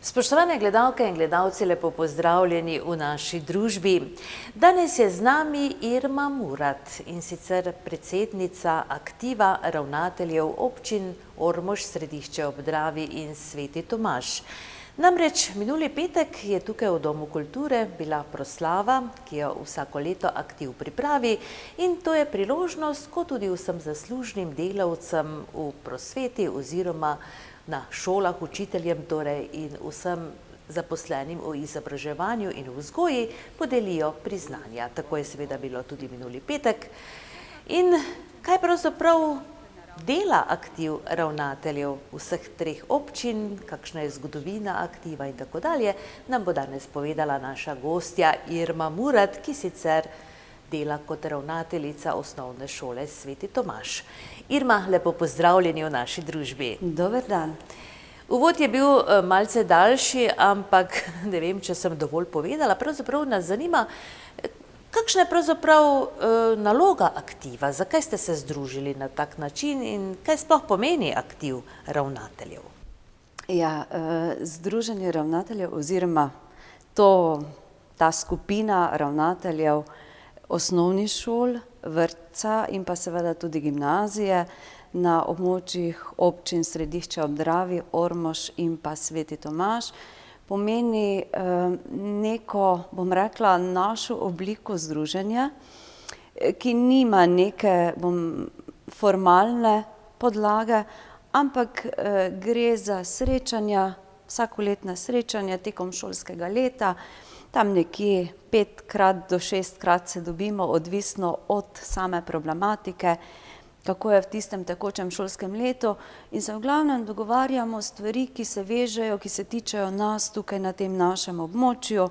Spoštovane gledalke in gledalci, lepo pozdravljeni v naši družbi. Danes je z nami Irma Murat, in sicer predsednica aktiva ravnateljev občin Ormož, Središče ob Dravi in Sveti Tomaž. Namreč minuli petek je tukaj v Domu kulture bila proslava, ki jo vsako leto aktiv pripravi, in to je priložnost, kot tudi vsem zaslužnim delavcem v prosveti oziroma na šolah, učiteljem torej in vsem zaposlenim v izobraževanju in vzgoji podelijo priznanja. Tako je seveda bilo tudi minuli petek. In kaj pravzaprav dela aktiv ravnateljev vseh treh občin, kakšna je zgodovina aktiva in tako dalje, nam bo danes povedala naša gostja Irma Murat, ki sicer dela kot ravnateljica osnovne šole Sveti Tomaž. Irma, lepo pozdravljeni v naši družbi. Dober dan. Uvod je bil malce daljši, ampak ne vem, če sem dovolj povedala. Pravzaprav nas zanima, kakšna je pravzaprav naloga aktiva, zakaj ste se združili na tak način in kaj sploh pomeni aktiv ravnateljev? Ja, Združenje ravnateljev oziroma ta skupina ravnateljev osnovnih šol, vrtca in pa seveda tudi gimnazije na območjih občin Središče ob Dravi, Ormož in pa Sveti Tomaž pomeni neko, bom rekla, našo obliko združenja, ki nima neke formalne podlage, ampak gre za srečanja, vsakoletna srečanja tekom šolskega leta. Tam nekje 5 do 6 se dobimo, odvisno od same problematike, kako je v tistem tekočem šolskem letu, in se v glavnem dogovarjamo stvari, ki se vežejo, ki se tičejo nas tukaj na tem našem območju,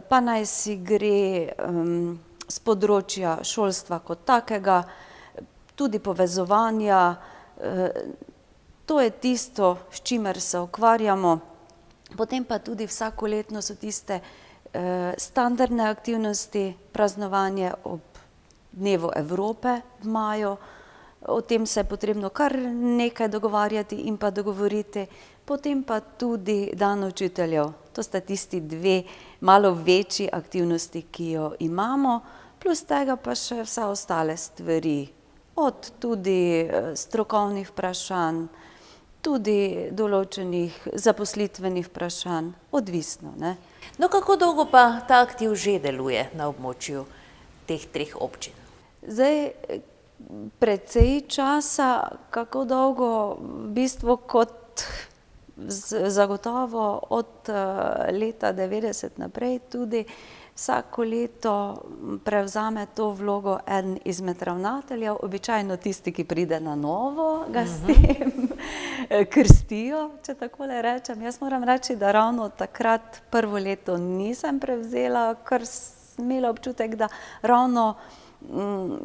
pa naj si gre z področja šolstva kot takega, tudi povezovanja. To je tisto, s čimer se ukvarjamo. Potem pa tudi vsakoletno so tiste standardne aktivnosti, praznovanje ob Dnevu Evrope v maju. O tem se je potrebno kar nekaj dogovarjati in pa dogovoriti. Potem pa tudi dan učiteljev. To sta tisti dve malo večji aktivnosti, ki jo imamo, plus tega pa še vse ostale stvari. Od tudi strokovnih vprašanj, tudi določenih zaposlitvenih vprašanj, odvisno, ne? No, kako dolgo pa ta aktiv že deluje na območju teh treh občin? Zdaj, precej časa, kako dolgo, v bistvu kot zagotovo od leta 90 naprej tudi vsako leto prevzame to vlogo eden izmed ravnateljev, običajno tisti, ki pride na novo, ga s tem krstijo, če takole rečem. Jaz moram reči, da ravno takrat prvo leto nisem prevzela, ker sem imela občutek, da ravno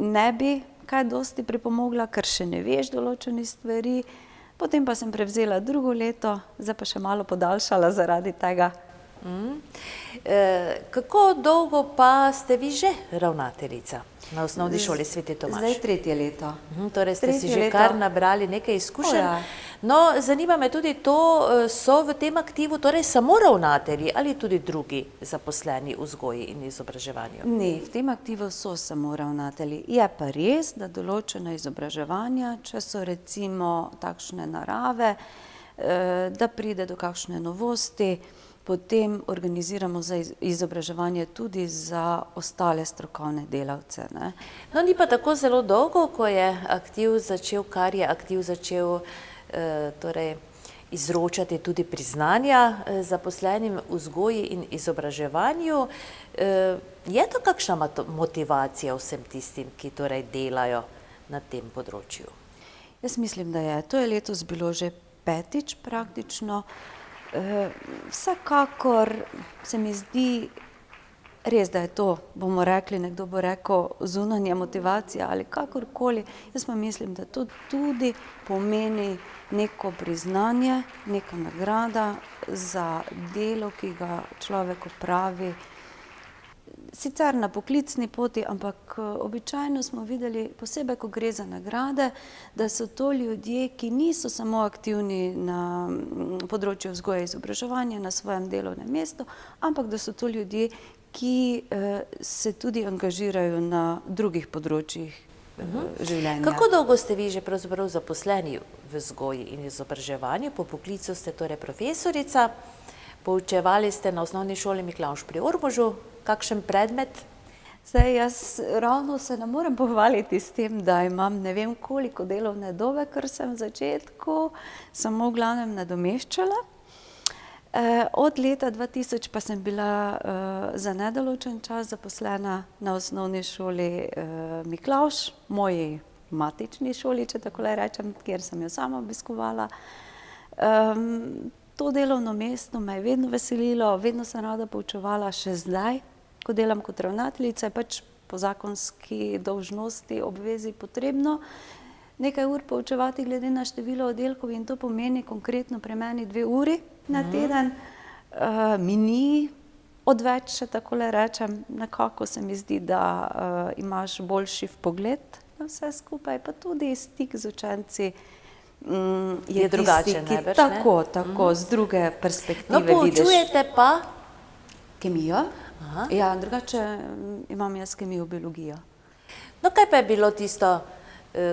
ne bi kaj dosti pripomogla, ker še ne veš določenih stvari. Potem pa sem prevzela drugo leto, zdaj pa še malo podaljšala zaradi tega. Kako dolgo pa ste vi že ravnateljica na osnovni šoli Sveti Tomaž? Zdaj 3. leto. Torej ste si že kar nabrali nekaj izkušenj. No, zanima me tudi to, so v tem aktivu torej samo ravnatelji ali tudi drugi zaposleni v vzgoji in izobraževanju? Ne, v tem aktivu so samo ravnatelji. Je pa res, da določena izobraževanja, če so recimo takšne narave, da pride do kakšne novosti, potem organiziramo za izobraževanje tudi za ostale strokovne delavce, ne. No, ni pa tako zelo dolgo, ko je aktiv začel, kar je aktiv začel torej izročati tudi priznanja zaposlenim v vzgoji in izobraževanju. Je to kakšna motivacija vsem tistim, ki torej delajo na tem področju? Jaz mislim, da je. To je letos bilo že 5. praktično. Vsekakor se mi zdi res, da je to, bomo rekli, nekdo bo rekel, zunanja motivacija ali kakorkoli. Jaz pa mislim, da to tudi pomeni neko priznanje, neka nagrada za delo, ki ga človek opravi sicer na poklicni poti, ampak običajno smo videli, posebej ko gre za nagrade, da so to ljudje, ki niso samo aktivni na področju vzgoje in izobraževanja na svojem delovnem mestu, ampak da so to ljudje, ki se tudi angažirajo na drugih področjih življenja. Kako dolgo ste vi že pravzaprav zaposleni v vzgoji in izobraževanju? Po poklicu ste torej profesorica, poučevali ste na osnovni šoli Miklavž pri Ormožu. Kakšen predmet? Zdaj, jaz ravno se ne morem pohvaliti s tem, da imam ne vem koliko delovne dobe, ker sem v začetku samo v glavnem nadomeščala. Od leta 2000 pa sem bila za nedoločen čas zaposlena na osnovni šoli Miklavž, moji matični šoli, če takole rečem, kjer sem jo sama obiskovala. To delovno mesto me je vedno veselilo, vedno sem rada poučevala, še zdaj, ko delam kot ravnateljica, je pač po zakonski dolžnosti obvezi potrebno nekaj ur poučevati glede na število oddelkov in to pomeni konkretno pri meni 2 uri na teden. Mi ni odveč, če takole rečem, nekako se mi zdi, da imaš boljši vpogled na vse skupaj, pa tudi stik z učenci je drugačen, tisti, najbrž, ne? Tako, z druge perspektive No, poučujete pa? Kemijo. Ja, drugače imam jaz kemijo, biologijo. No, kaj pa je bilo tisto,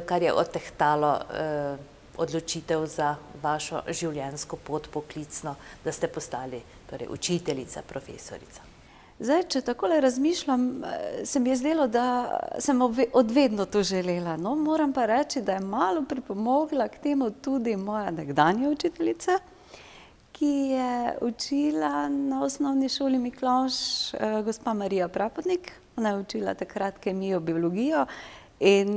kar je odtehtalo odločitev za vašo življenjsko pot poklicno, da ste postali torej učiteljica, profesorica? Zdaj, če takole razmišljam, se mi je zdelo, da sem odvedno to želela. No, moram pa reči, da je malo pripomogla k temu tudi moja nekdanja učiteljica, ki je učila na osnovni šoli Miklavž, gospa Marija Praprotnik. Ona je učila takrat kemijo, biologijo in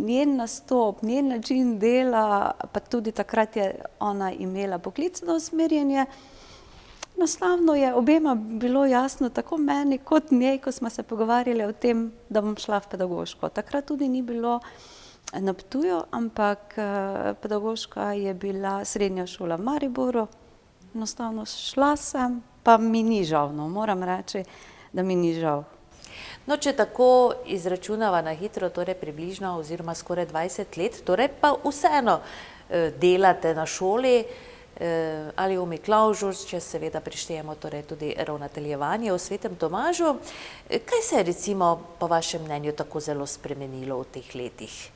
njen nastop, njen način dela, pa tudi takrat je ona imela poklicno usmerjanje. Enostavno je obema bilo jasno, tako meni kot njej, ko smo se pogovarjali o tem, da bom šla v pedagoško. Takrat tudi ni bilo na Ptuju, ampak pedagoška je bila srednja šola v Mariboru. Enostavno šla sem, pa mi ni žal, no, moram reči, da mi ni žal. No, če tako izračunava na hitro, torej približno oziroma skoraj 20 let, torej pa vseeno delate na šoli ali v Miklavžu, če seveda prištejemo torej tudi ravnateljevanje v Svetem Tomažu. Kaj se je recimo po vašem mnenju tako zelo spremenilo v teh letih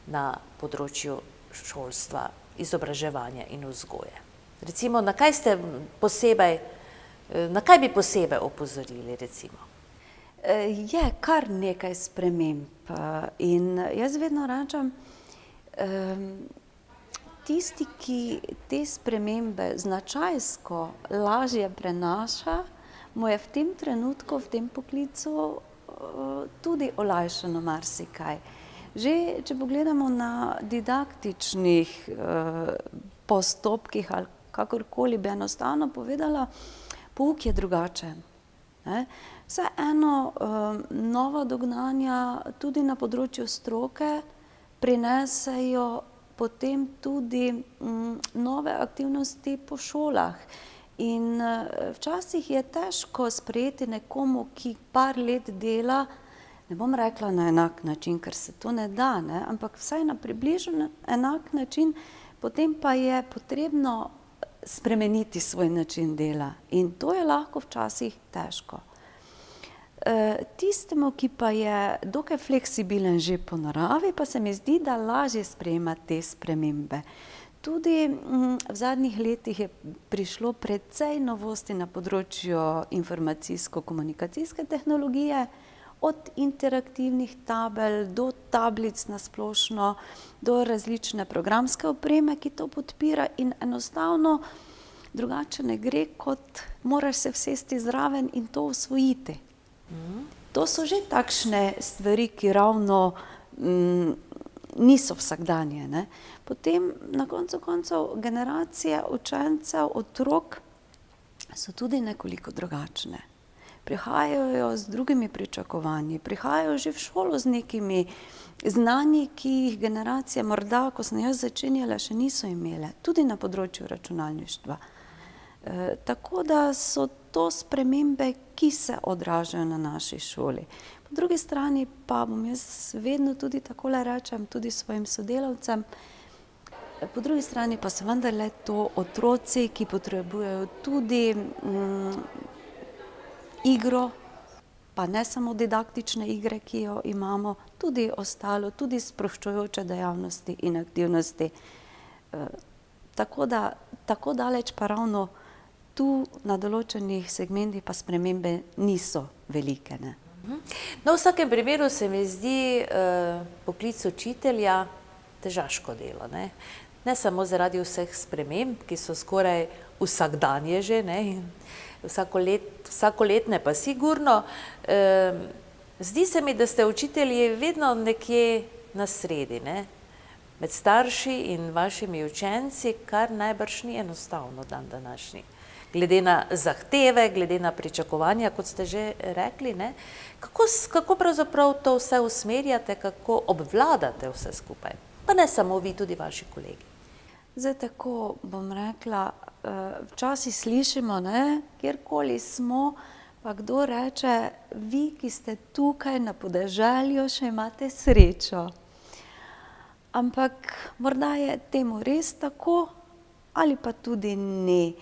na področju šolstva, izobraževanja in vzgoje? Recimo, na kaj bi posebej opozorili recimo? Je kar nekaj sprememb in jaz vedno rečem, tisti, ki te spremembe značajsko lažje prenaša, mu je v tem trenutku, v tem poklicu tudi olajšano marsikaj. Že če pogledamo na didaktičnih postopkih ali kakorkoli bi enostavno povedala, pouk je drugačen. Vseeno nova dognanja tudi na področju stroke prinesejo potem tudi nove aktivnosti po šolah. In včasih je težko sprejeti nekomu, ki par let dela, ne bom rekla na enak način, ker se to ne da, ne? Ampak vsaj na približno enak način, potem pa je potrebno spremeniti svoj način dela. In to je lahko včasih težko. Tistemu, ki pa je dokaj fleksibilen že po naravi, pa se mi zdi, da lažje sprejema te spremembe. Tudi v zadnjih letih je prišlo precej novosti na področju informacijsko-komunikacijske tehnologije, od interaktivnih tabel do tablic na splošno, do različne programske opreme, ki to podpira in enostavno drugače ne gre, kot moraš se vsesti zraven in to usvojiti. To so že takšne stvari, ki ravno niso vsakdanje, ne. Potem na koncu koncev generacije učencev, otrok so tudi nekoliko drugačne. Prihajajo z drugimi pričakovanji, prihajajo že v šolo z nekimi znanji, ki jih generacije morda, ko sem jaz začenjala, še niso imele, tudi na področju računalništva. Tako da so to spremembe, ki se odražajo na naši šoli. Po drugi strani pa bom jaz vedno tudi takole rečem, tudi svojim sodelavcem, po drugi strani pa so vendarle to otroci, ki potrebujejo tudi igro, pa ne samo didaktične igre, ki jo imamo, tudi ostalo, tudi sproščujoče dejavnosti in aktivnosti. Tako daleč pa ravno tu na določenih segmentih pa spremembe niso velike, ne. No, v vsakem primeru se mi zdi poklic učitelja težaško delo, ne. Ne samo zaradi vseh sprememb, ki so skoraj vsakdanje že, ne, in vsakoletne pa sigurno. Zdi se mi, da ste učitelji vedno nekje na sredi, ne, med starši in vašimi učenci, kar najbrž ni enostavno dan današnji. Glede na zahteve, glede na pričakovanja, kot ste že rekli, ne, kako pravzaprav to vse usmerjate, kako obvladate vse skupaj? Pa ne samo vi, tudi vaši kolegi. Zdaj tako bom rekla, včasih slišimo, ne, kjerkoli smo, pa kdo reče, vi, ki ste tukaj na podeželju, še imate srečo. Ampak morda je temu res tako, ali pa tudi ne.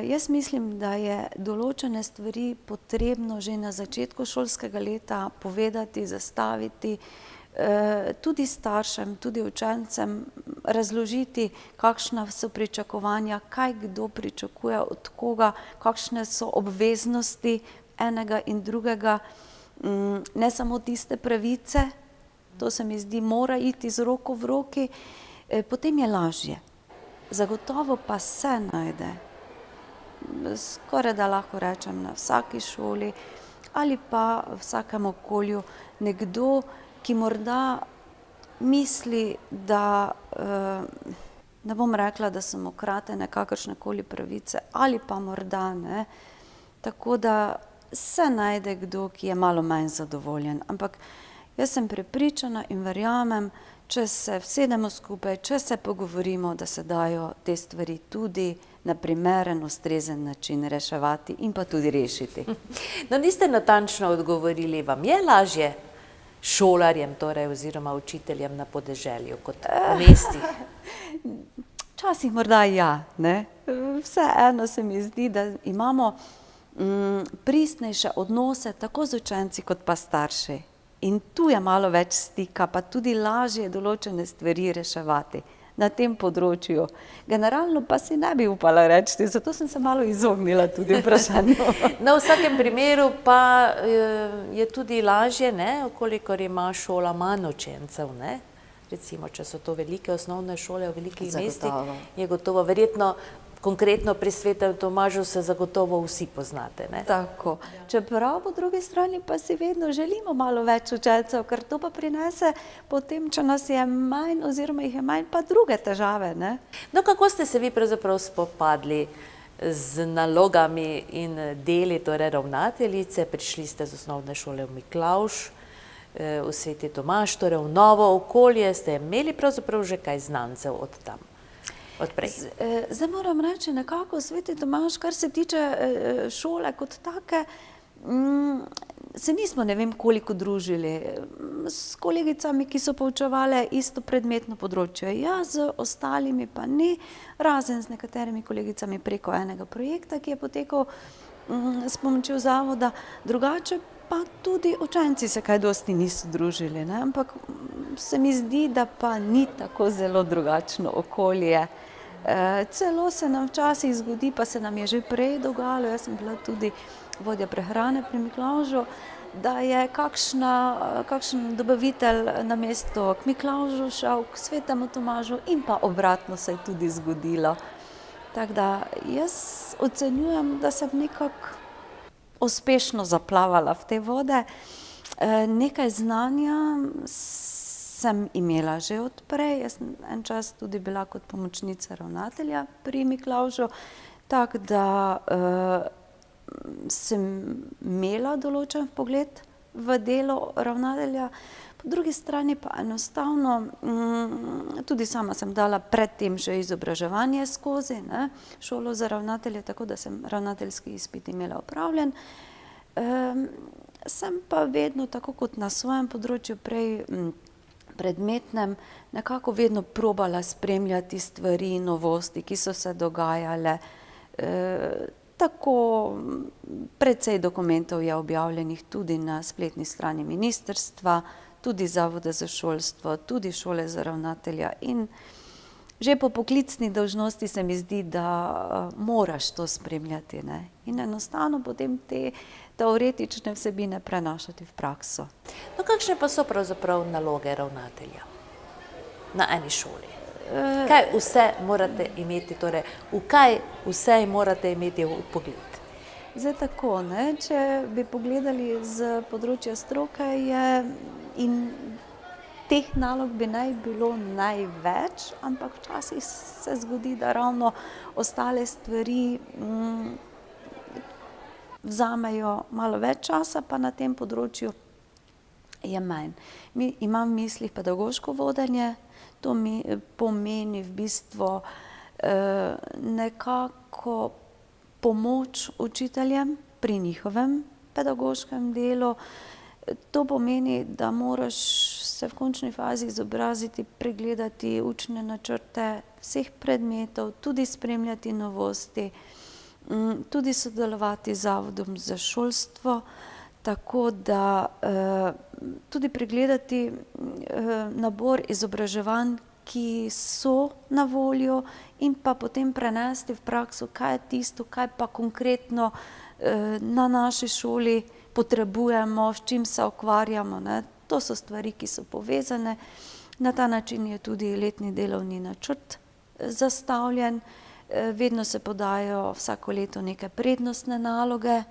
Jaz mislim, da je določene stvari potrebno že na začetku šolskega leta povedati, zastaviti, tudi staršem, tudi učencem razložiti, kakšna so pričakovanja, kaj kdo pričakuje od koga, kakšne so obveznosti enega in drugega, ne samo tiste pravice, to se mi zdi, mora iti z roko v roki, potem je lažje. Zagotovo pa se najde, skoraj da lahko rečem na vsaki šoli ali pa v vsakem okolju nekdo, ki morda misli, da ne bom rekla, da so mu kratene kakršnekoli pravice, ali pa morda ne. Tako da se najde kdo, ki je malo manj zadovoljen. Ampak jaz sem prepričana in verjamem, če se usedemo skupaj, če se pogovorimo, da se dajo te stvari tudi na primeren, ustrezen način reševati in pa tudi rešiti. No, niste natančno odgovorili, vam je lažje šolarjem torej oziroma učiteljem na podeželju kot v mestih? Včasih morda ja, ne. Vseeno se mi zdi, da imamo pristnejše odnose tako z učenci kot pa starši. In tu je malo več stika, pa tudi lažje določene stvari reševati na tem področju. Generalno pa si ne bi upala reči, zato sem se malo izognila tudi vprašanju. No, v vsakem primeru pa je tudi lažje, ne, kolikor ima šola manj učencev, ne. Recimo, če so to velike osnovne šole v velikih mestih, je gotovo verjetno konkretno pri Svetem Tomažu se zagotovo vsi poznate, ne? Tako. Čeprav po drugi strani pa si vedno želimo malo več učencev, ker to pa prinese potem, če nas je manj oziroma jih je manj, pa druge težave, ne? No, kako ste se vi pravzaprav spopadli z nalogami in deli, torej ravnateljice? Prišli ste z osnovne šole v Miklavž, v Sveti Tomaž, torej v novo okolje, ste imeli pravzaprav že kaj znancev od tam? Zdaj moram reči, nekako Sveti Tomaž, kar se tiče šole kot take, se nismo ne vem koliko družili s kolegicami, ki so poučevale isto predmetno področje. Ja, z ostalimi pa ne, razen z nekaterimi kolegicami preko enega projekta, ki je potekal s pomočjo zavoda, drugače pa tudi učenci se kaj dosti niso družili, ne? Ampak se mi zdi, da pa ni tako zelo drugačno okolje. Celo se nam včasih zgodi, pa se nam je že prej dogajalo, jaz sem bila tudi vodja prehrane pri Miklavžu, da je kakšen dobavitelj namesto k Miklavžu šel k Svetemu Tomažu in pa obratno se je tudi zgodilo. Tako da jaz ocenjujem, da sem nekako uspešno zaplavala v te vode. Nekaj znanja sem imela že od prej, jaz sem en čas tudi bila kot pomočnica ravnatelja pri Miklavžu, tako da sem imela določen vpogled v delo ravnatelja, po drugi strani pa enostavno, tudi sama sem dala predtem že izobraževanje skozi, ne, šolo za ravnatelje, tako da sem ravnateljski izpit imela opravljen. Sem pa vedno, tako kot na svojem področju prej predmetnem, nekako vedno probala spremljati stvari, novosti, ki so se dogajale. Tako precej dokumentov je objavljenih tudi na spletni strani ministrstva, tudi Zavoda za šolstvo, tudi Šole za ravnatelja in že po poklicni dolžnosti se mi zdi, da moraš to spremljati, ne. In enostavno potem te teoretične vsebine prenašati v prakso. No, kakšne pa so pravzaprav naloge ravnatelja na eni šoli? Kaj vse morate imeti, torej v kaj vse morate imeti vpogled? Zdaj tako, ne, če bi pogledali z področja stroke, je in teh nalog bi naj bilo največ, ampak včasih se zgodi, da ravno ostale stvari vzamejo malo več časa, pa na tem področju je manj. Imam v mislih pedagoško vodenje, to mi pomeni v bistvu nekako pomoč učiteljem pri njihovem pedagoškem delu. To pomeni, da moraš se v končni fazi izobraziti, pregledati učne načrte vseh predmetov, tudi spremljati novosti, tudi sodelovati z Zavodom za šolstvo, tako da tudi pregledati nabor izobraževanj, ki so na voljo in pa potem prenesti v prakso, kaj je tisto, kaj pa konkretno na naši šoli potrebujemo, s čim se ukvarjamo, ne. To so stvari, ki so povezane. Na ta način je tudi letni delovni načrt zastavljen. Vedno se podajo vsako leto neke prednostne naloge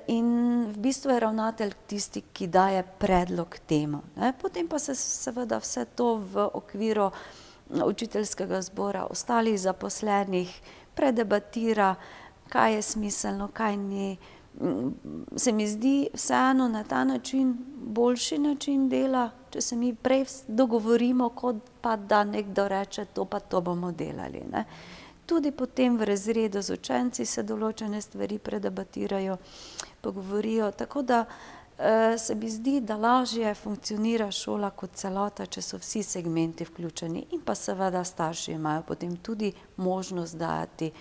in v bistvu je ravnatelj tisti, ki daje predlog temu, ne. Potem pa se seveda vse to v okviru učiteljskega zbora, ostalih zaposlenih predebatira, kaj je smiselno, kaj ni. Se mi zdi vseeno na ta način boljši način dela, če se mi prej dogovorimo, kot pa da nekdo reče, to pa to bomo delali, ne. Tudi potem v razredu z učenci se določene stvari predebatirajo, pogovorijo, tako da se mi zdi, da lažje funkcionira šola kot celota, če so vsi segmenti vključeni in pa seveda starši imajo potem tudi možnost dajati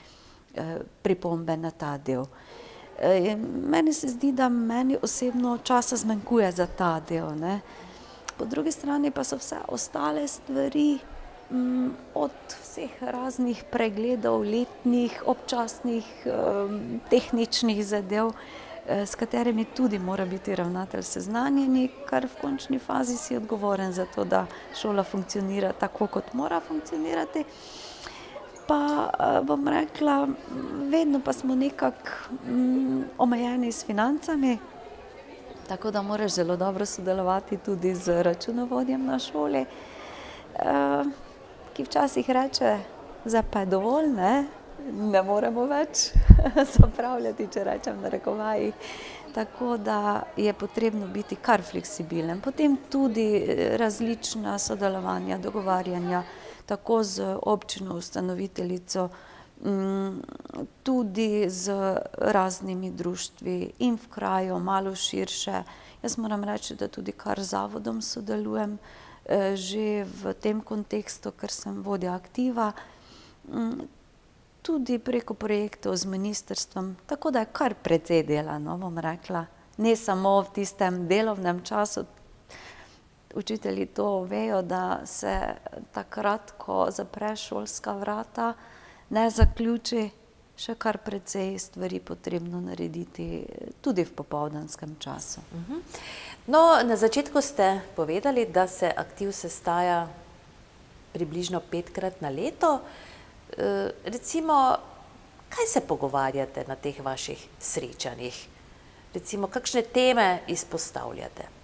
pripombe na ta del. Meni se zdi, da meni osebno časa zmanjkuje za ta del, ne. Po drugi strani pa so vse ostale stvari, od vseh raznih pregledov, letnih, občasnih, tehničnih zadev, s katerimi tudi mora biti ravnatelj seznanjen, kar v končni fazi si odgovoren za to, da šola funkcionira tako, kot mora funkcionirati. Pa bom rekla, vedno pa smo nekako omejeni s financami, tako da moraš zelo dobro sodelovati tudi z računovodjem na šoli, ki včasih reče, zdaj pa je dovolj, ne moremo več zapravljati, če rečem v narekovajih. Tako da je potrebno biti kar fleksibilen. Potem tudi različna sodelovanja, dogovarjanja, tako z občino ustanoviteljico, tudi z raznimi društvi in v kraju, malo širše. Jaz moram reči, da tudi kar z zavodom sodelujem, že v tem kontekstu, ker sem vodja aktiva, tudi preko projektov z ministrstvom, tako da je kar precej dela, no, bom rekla. Ne samo v tistem delovnem času, učitelji to vejo, da se takrat, ko zapreš šolska vrata, ne zaključi, še kar precej stvari potrebno narediti tudi v popoldanskem času. No, na začetku ste povedali, da se aktiv sestaja približno 5-krat na leto. Recimo, kaj se pogovarjate na teh vaših srečanjih? Recimo, kakšne teme izpostavljate?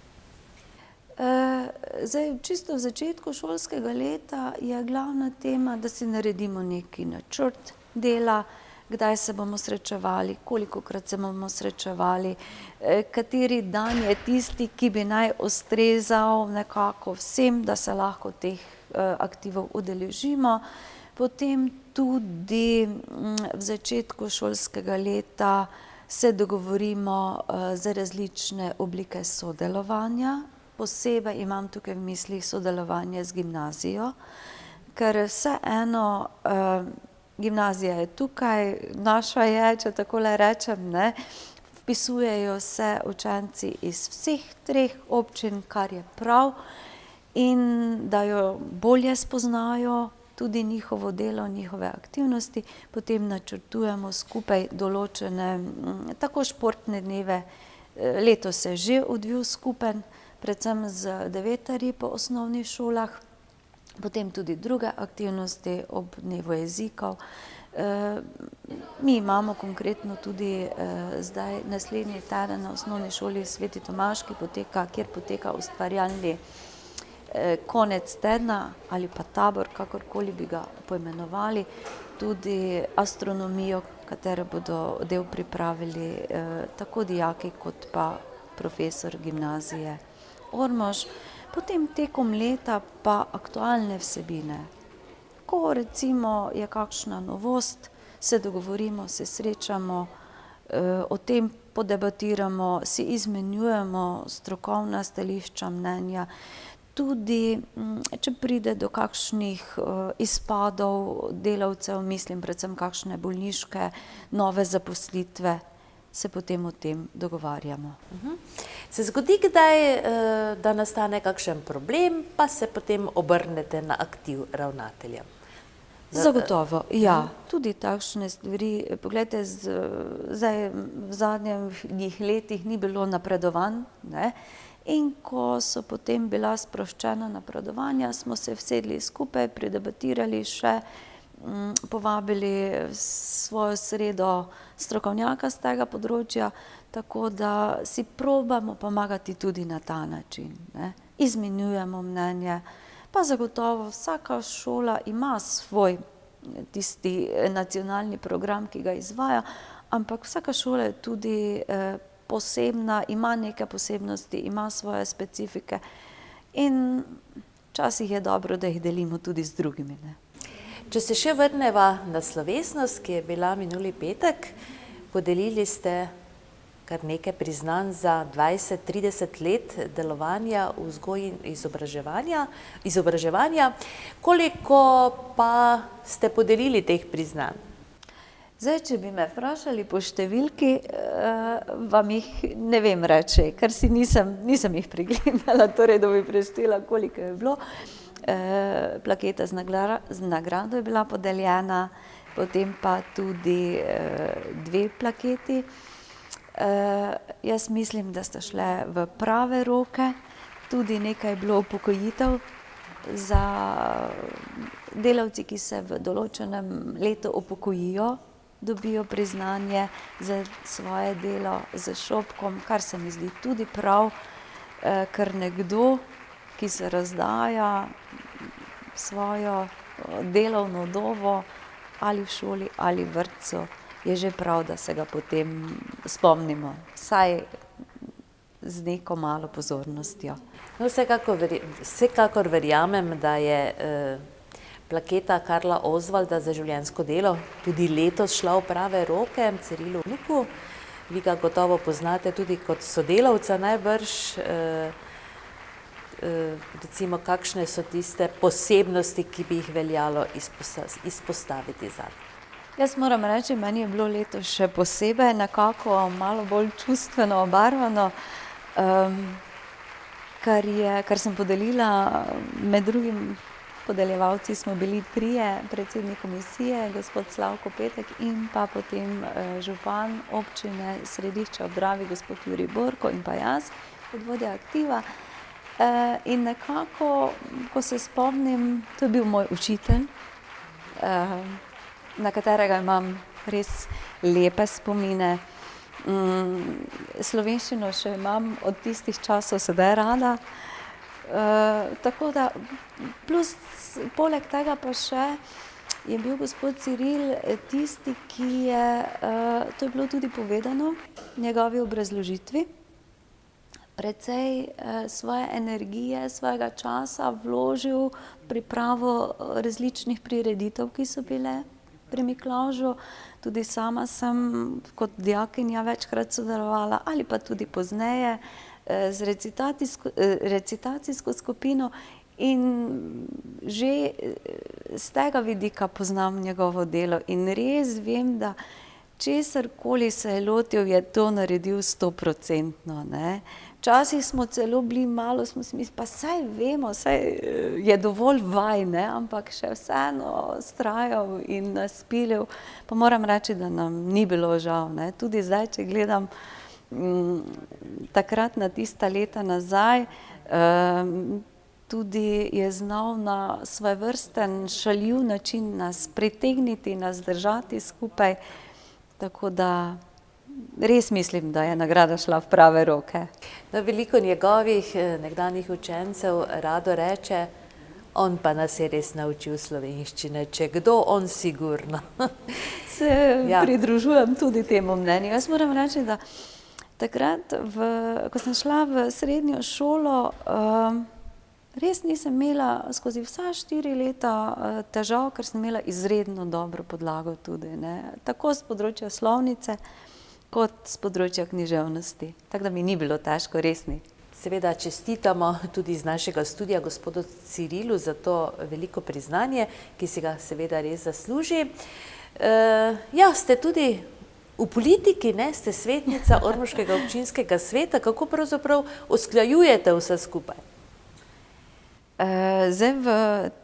Zdaj, čisto v začetku šolskega leta je glavna tema, da si naredimo neki načrt dela, kdaj se bomo srečevali, kolikokrat se bomo srečevali, kateri dan je tisti, ki bi naj ustrezal nekako vsem, da se lahko teh aktivov udeležimo. Potem tudi v začetku šolskega leta se dogovorimo za različne oblike sodelovanja. Posebej imam tukaj v mislih sodelovanje z gimnazijo, ker vseeno gimnazija je tukaj, naša je, če takole rečem, ne, vpisujejo se učenci iz vseh 3 občin, kar je prav, in da jo bolje spoznajo, tudi njihovo delo, njihove aktivnosti, potem načrtujemo skupaj določene tako športne dneve. Letos se je že odvil skupen, predvsem z devetarji po osnovnih šolah, potem tudi druge aktivnosti ob dnevu jezikov. Mi imamo konkretno tudi zdaj naslednji teden na osnovni šoli Sveti Tomaž, kjer poteka ustvarjalni konec tedna ali pa tabor, kakorkoli bi ga poimenovali, tudi astronomijo, katero bodo del pripravili tako dijaki kot pa profesor gimnazije Ormož. Potem tekom leta pa aktualne vsebine. Ko recimo je kakšna novost, se dogovorimo, se srečamo, o tem podebatiramo, si izmenjujemo strokovna stališča, mnenja. Tudi, če pride do kakšnih izpadov delavcev, mislim predvsem kakšne bolniške, nove zaposlitve, se potem o tem dogovarjamo. Se zgodi kdaj, da nastane kakšen problem, pa se potem obrnete na aktiv ravnatelja? Zagotovo, ja. Tudi takšne stvari. Poglejte, zdaj v zadnjih letih ni bilo napredovanj, ne? In ko so potem bila sproščena napredovanja, smo se vsedli skupaj, predebatirali še, povabili svojo sredo strokovnjaka z tega področja, tako da si probamo pomagati tudi na ta način, ne. Izmenjujemo mnenje, pa zagotovo vsaka šola ima svoj tisti nacionalni program, ki ga izvaja, ampak vsaka šola je tudi posebna, ima neke posebnosti, ima svoje specifike in včasih je dobro, da jih delimo tudi z drugimi, ne. Če se še vrneva na slovesnost, ki je bila minuli petek, podelili ste kar nekaj priznanj za 20-30 let delovanja v vzgoji in izobraževanja. Koliko pa ste podelili teh priznanj? Zdaj, če bi me vprašali po številki, vam jih ne vem reči, ker si nisem jih pregledala, torej da bi preštela, koliko je bilo. Plaketa z nagrado je bila podeljena, potem pa tudi 2 plaketi. Jaz mislim, da sta šle v prave roke, tudi nekaj je bilo upokojitev za delavci, ki se v določenem letu upokojijo, dobijo priznanje za svoje delo z šopkom, kar se mi zdi tudi prav, ker nekdo, ki se razdaja svojo delovno dobo ali v šoli ali v vrtcu, je že prav, da se ga potem spomnimo, vsaj z neko malo pozornostjo. No, vsekakor verjamem, da je plaketa Karla Osvalda za življenjsko delo tudi letos šla v prave roke Cirilu Vnuku. Vi ga gotovo poznate tudi kot sodelavca najbrž. Recimo, kakšne so tiste posebnosti, ki bi jih veljalo izpostaviti zanj? Jaz moram reči, meni je bilo letos še posebej nekako malo bolj čustveno obarvano, kar sem podelila, med drugim podeljevalci smo bili 3, predsednik komisije, gospod Slavko Petek in pa potem župan občine Središče ob Dravi, gospod Jurij Borko in pa jaz, kot vodja aktiva. In nekako, ko se spomnim, to je bil moj učitelj, na katerega imam res lepe spomine. Slovenščino še imam od tistih časov sedaj rada. Tako da, plus poleg tega pa še je bil gospod Ciril tisti, ki je, to je bilo tudi povedano v njegovi obrazložitvi, precej svoje energije, svojega časa vložil v pripravo različnih prireditev, ki so bile pri Miklavžu. Tudi sama sem kot dijakinja večkrat sodelovala ali pa tudi pozneje z recitacijsko skupino in že z tega vidika poznam njegovo delo in res vem, da česarkoli se je lotil, je to naredil 100-procentno, ne. Včasih smo celo bili malo, smo si mislili, pa saj vemo, saj je dovolj vaj, ne, ampak še vseeno vztrajal in nas pilil. Pa moram reči, da nam ni bilo žal, ne. Tudi zdaj, če gledam takrat na tista leta nazaj, tudi je znal na svojevrsten šaljiv način nas pritegniti, nas držati skupaj, tako da res mislim, da je nagrada šla v prave roke. No, veliko njegovih nekdanjih učencev rado reče, on pa nas je res naučil slovenščine, če kdo, on sigurno. Se pridružujem tudi temu mnenju. Jaz moram reči, da takrat, ko sem šla v srednjo šolo, res nisem imela skozi vsa 4 leta težav, ker sem imela izredno dobro podlago tudi, ne. Tako s področja slovnice, kot s področja književnosti. Tako da mi ni bilo težko, res ni. Seveda čestitamo tudi iz našega studia gospodu Cirilu za to veliko priznanje, ki si ga seveda res zasluži. Ja, ste tudi v politiki, ne? Ste svetnica ormoškega občinskega sveta. Kako pravzaprav usklajujete vse skupaj? Zdaj v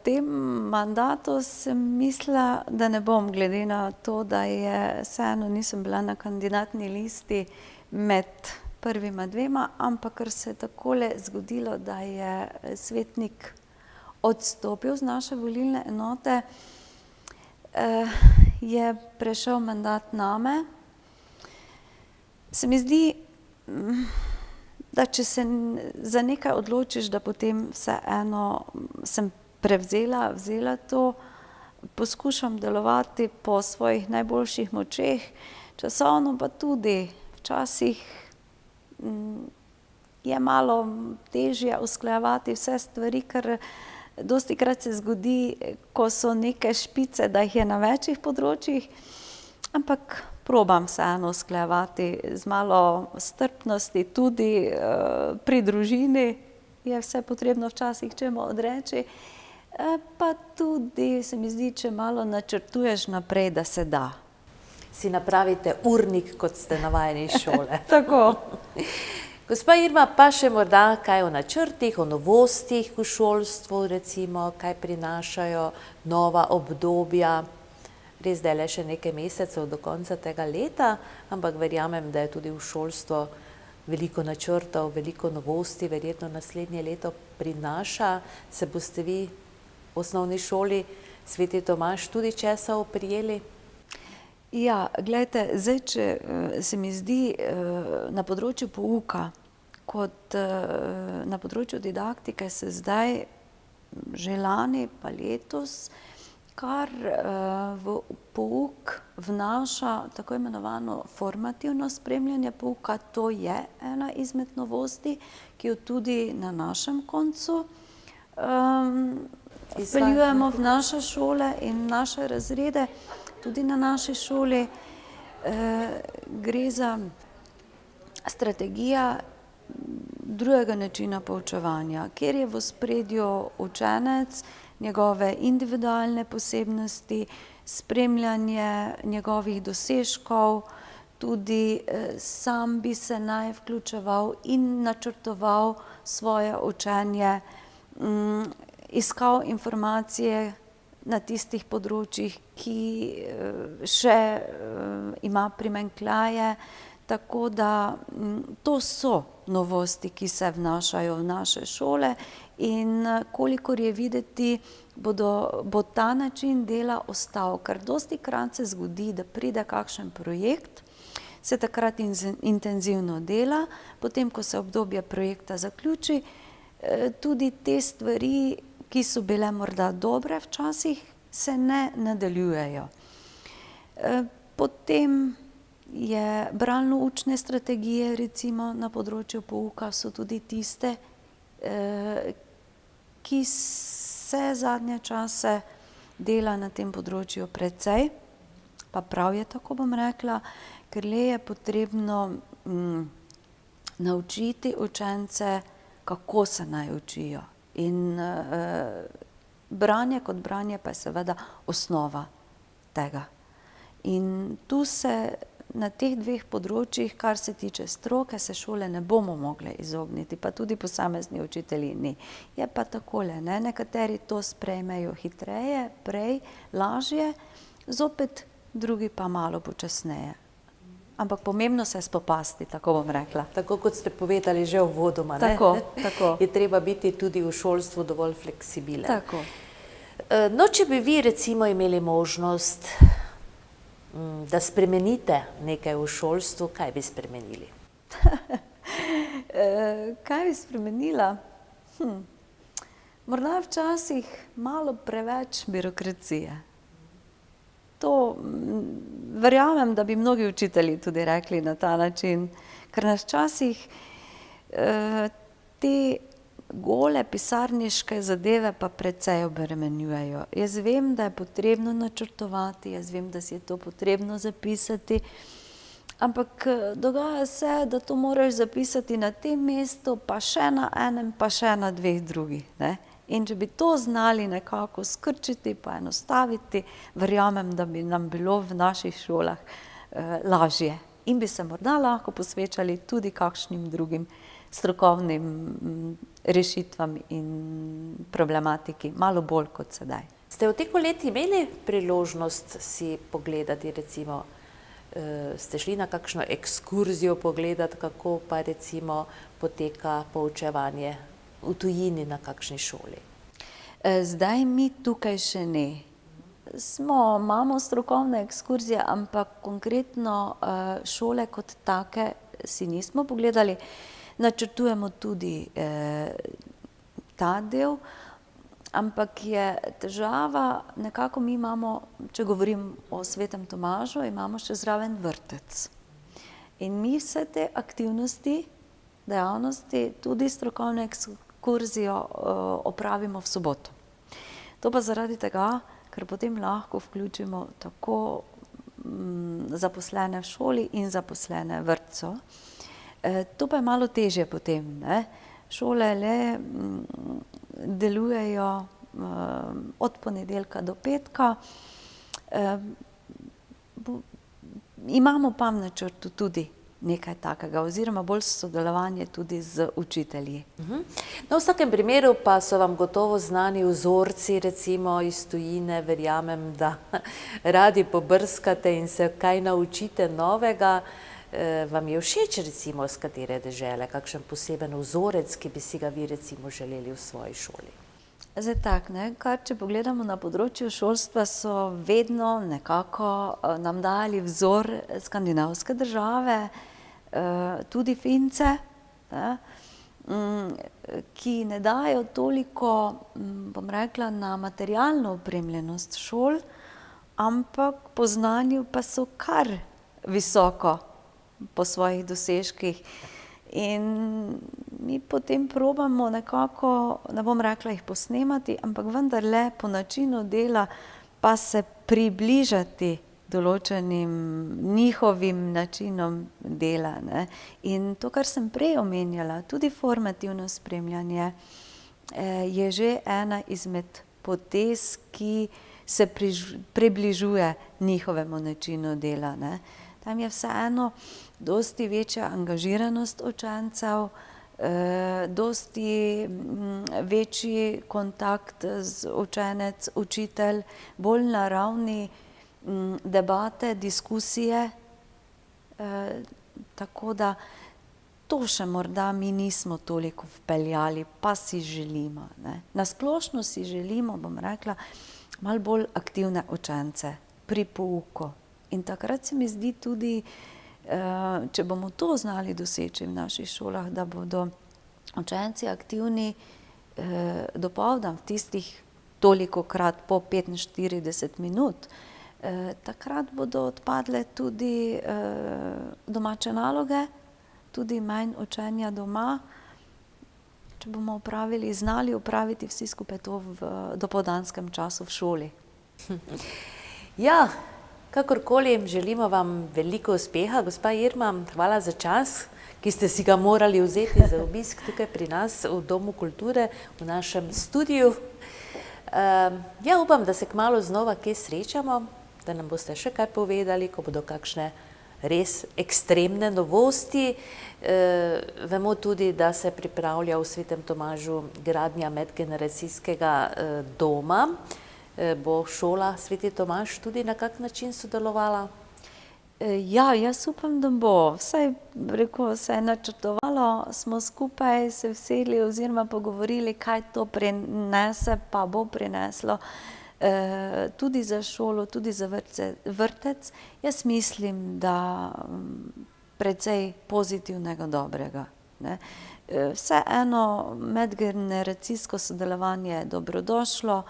tem mandatu sem mislila, da ne bom, glede na to, da vseeno nisem bila na kandidatni listi med prvima dvema, ampak ker se je takole zgodilo, da je svetnik odstopil z naše volilne enote, je prešel mandat name. Se mi zdi, da če se za nekaj odločiš, da potem vseeno sem vzela to, poskušam delovati po svojih najboljših močeh, časovno pa tudi včasih je malo težje usklajevati vse stvari, ker dostikrat se zgodi, ko so neke špice, da jih je na večjih področjih, ampak probam vseeno usklajevati z malo strpnosti, tudi pri družini je vse potrebno včasih čemu odreči, pa tudi se mi zdi, če malo načrtuješ naprej, da se da. Si napravite urnik, kot ste navajeni iz šole. Tako. Gospa Irma, pa še morda kaj o načrtih, o novostih v šolstvu, recimo, kaj prinašajo nova obdobja. Res, da je le še nekaj mesecev do konca tega leta, ampak verjamem, da je tudi v šolstvo veliko načrtov, veliko novosti, verjetno naslednje leto prinaša. Se boste vi v osnovni šoli Sveti Tomaž tudi česa oprijeli? Ja, glejte, zdaj, če se mi zdi na področju pouka, kot na področju didaktike se zdaj že lani pa letos kar v pouk vnaša tako imenovano formativno spremljanje pouka. To je ena izmed novosti, ki jo tudi na našem koncu vpeljujemo v naše šole in naše razrede. Tudi na naši šoli gre za strategija drugega načina poučevanja, kjer je v ospredju učenec, njegove individualne posebnosti, spremljanje njegovih dosežkov, tudi sam bi se naj vključeval in načrtoval svoje učenje, iskal informacije na tistih področjih, ki še ima primanjkljaje, tako da to so novosti, ki se vnašajo v naše šole in kolikor je videti, bo ta način dela ostal, ker dostikrat se zgodi, da pride kakšen projekt, se takrat intenzivno dela, potem, ko se obdobje projekta zaključi, tudi te stvari, ki so bile morda dobre včasih, se ne nadaljujejo. Potem je bralno-učne strategije, recimo na področju pouka, so tudi tiste, ki se zadnje čase dela na tem področju precej, pa prav je tako, bom rekla, ker le je potrebno naučiti učence, kako se naj učijo. In branje kot branje pa je seveda osnova tega. In tu se na teh dveh področjih, kar se tiče stroke, se šole ne bomo mogle izogniti, pa tudi posamezni učitelji ni. Je pa takole, ne? Nekateri to sprejmejo hitreje, prej, lažje, zopet drugi pa malo počasneje. Ampak pomembno se je spopasti, tako bom rekla. Tako kot ste povedali že uvodoma, ne? Tako. Je treba biti tudi v šolstvu dovolj fleksibilen. Tako. No, če bi vi recimo imeli možnost, da spremenite nekaj v šolstvu, kaj bi spremenili? Kaj bi spremenila? Morda včasih malo preveč birokracije. To verjamem, da bi mnogi učitelji tudi rekli na ta način, ker nas včasih te gole pisarniške zadeve pa precej obremenjujejo. Jaz vem, da je potrebno načrtovati, jaz vem, da si je to potrebno zapisati, ampak dogaja se, da to moraš zapisati na tem mestu, pa še na enem, pa še na dveh drugih, ne? In če bi to znali nekako skrčiti, poenostaviti, verjamem, da bi nam bilo v naših šolah lažje in bi se morda lahko posvečali tudi kakšnim drugim strokovnim rešitvam in problematiki, malo bolj kot sedaj. Ste v teh letih imeli priložnost si pogledati, recimo, ste šli na kakšno ekskurzijo pogledati, kako pa recimo poteka poučevanje v tujini na kakšni šoli? Zdaj mi tukaj še ne. Imamo strokovne ekskurzije, ampak konkretno šole kot take si nismo pogledali. Načrtujemo tudi ta del, ampak je težava, nekako mi imamo, če govorim o Svetem Tomažu, imamo še zraven vrtec. In mi vse te aktivnosti, dejavnosti, tudi strokovne ekskurzijo opravimo v soboto. To pa zaradi tega, ker potem lahko vključimo tako zaposlene v šoli in zaposlene v vrtcu. To pa je malo težje potem, ne? Šole le delujejo od ponedeljka do petka. Imamo pa v načrtu tudi nekaj takega, oziroma bolj sodelovanje tudi z učitelji. No, v vsakem primeru pa so vam gotovo znani vzorci, recimo iz tujine, verjamem, da radi pobrskate in se kaj naučite novega. Vam je všeč recimo z katere dežele, kakšen poseben vzorec, ki bi si ga vi recimo želeli v svoji šoli? Zdaj tak, ne, kar če pogledamo na področju šolstva, so vedno nekako nam dali vzor skandinavske države, tudi Fince, ne, ki ne dajo toliko, bom rekla, na materialno opremljenost šol, ampak po znanju pa so kar visoko po svojih dosežkih. In mi potem probamo nekako, ne bom rekla jih posnemati, ampak vendarle po načinu dela pa se približati določenim njihovim načinom dela, ne. In to, kar sem prej omenjala, tudi formativno spremljanje, je že ena izmed potez, ki se približuje njihovemu načinu dela, ne. Tam je vseeno dosti večja angažiranost učencev, dosti večji kontakt z učenec, učitelj, bolj na ravni debate, diskusije, tako da to še morda mi nismo toliko vpeljali, pa si želimo, ne. Na splošno si želimo, bom rekla, malo bolj aktivne učence pri pouku. In takrat se mi zdi tudi, če bomo to znali doseči v naših šolah, da bodo učenci aktivni dopoldan v tistih tolikokrat po 45 minut, takrat bodo odpadle tudi domače naloge, tudi manj učenja doma. Če bomo znali opraviti vsi skupaj to v dopoldanskem času v šoli. Ja, kakorkoli, želimo vam veliko uspeha, gospa Irma, hvala za čas, ki ste si ga morali vzeti za obisk tukaj pri nas v Domu kulture, v našem studiu. Ja, upam, da se kmalu znova kje srečamo, da nam boste še kaj povedali, ko bodo kakšne res ekstremne novosti. Vemo tudi, da se pripravlja v Svetem Tomažu gradnja medgeneracijskega doma. Bo šola Sveti Tomaž tudi na kak način sodelovala? Ja, jaz upam, da bo. Vsaj se je načrtovalo, smo skupaj se vsedli oziroma pogovorili, kaj to prinese, pa bo prineslo tudi za šolo, tudi za vrtec. Jaz mislim, da precej pozitivnega, dobrega. Vseeno medgeneracijsko sodelovanje je dobrodošlo.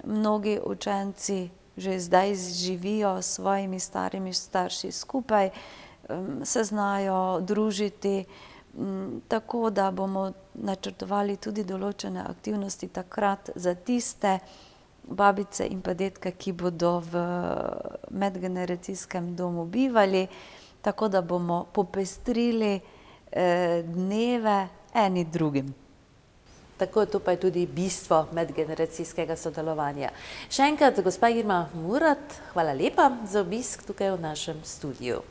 Mnogi učenci že zdaj živijo s svojimi starimi starši skupaj, se znajo družiti, tako da bomo načrtovali tudi določene aktivnosti takrat za tiste babice in pa dedke, ki bodo v medgeneracijskem domu bivali, tako da bomo popestrili dneve eni drugim. Tako, to pa je tudi bistvo medgeneracijskega sodelovanja. Še enkrat, gospa Irma Murat, hvala lepa za obisk tukaj v našem studiu.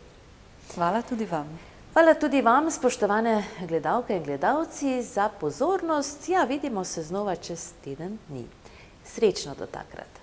Hvala tudi vam. Hvala tudi vam, spoštovane gledalke in gledalci, za pozornost. Ja, vidimo se znova čez teden dni. Srečno do takrat.